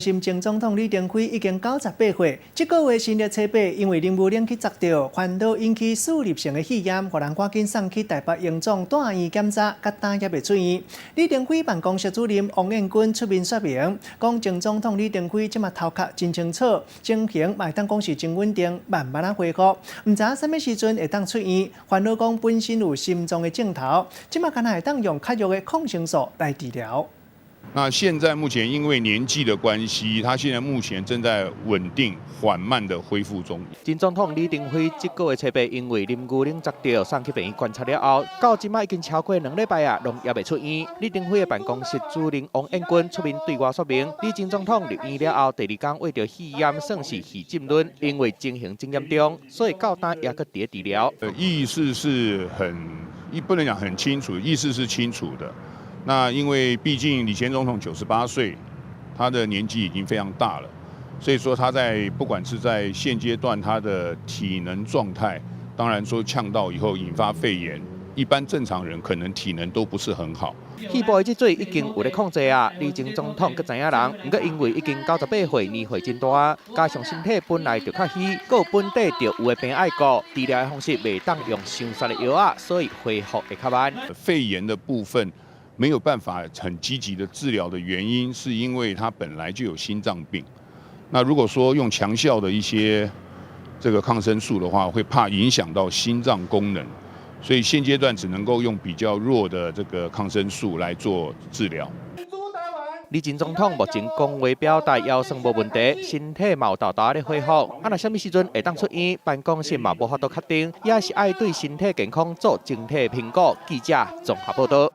新前总统李登辉已经98岁，这个月新历初八，因为任务冷去砸到，烦恼引起数粒性的肺炎，互人赶紧送去台北荣总大医检查，甲打也未出院。李登辉办公室主任王彦军出面说明，讲前总统李登辉即马头壳真清楚，情形嘛当讲是真稳定，慢慢恢复。唔知什么时阵会当出院？烦恼讲本身有心脏的症头，即马敢若会当用较弱的抗生素来治疗。 那现在目前因为年纪的关系，他现在目前正在稳定缓慢的恢复中。前总统李登辉这个月初八因为啉牛奶砸到，送去病院观察了后，到今麦已经超过2礼拜啊，拢也未出院。李登辉的办公室主任王彦军出面对外说明，李前总统入院了后，第2天为着肺炎算是肺浸润，因为情形真严重，所以到单也搁伫治疗。意识是不能讲很清楚，意识是清楚的。 那因为毕竟李前总统98岁，他的年纪已经非常大了，所以说他不管是在现阶段他的体能状态，当然说呛到以后引发肺炎，一般正常人可能体能都不是很好。肺部的积水已经有咧控制啊，李前总统佮知影人，不过因为已经98岁，年岁真大，加上身体本来就较虚，佮本地就有的病爱顾，治疗的方式袂当用伤杀的药啊，所以恢复会较慢。肺炎的部分。 没有办法很积极的治疗的原因，是因为他本来就有心脏病。那如果说用强效的一些这个抗生素的话，会怕影响到心脏功能，所以现阶段只能够用比较弱的这个抗生素来做治疗。 李前总统目前讲话表达也算无问题，身体嘛有豆豆咧恢复。啊，若什么时阵会当出院，办公室嘛无法度确定，也是爱对身体健康做整体评估。记者综合报道。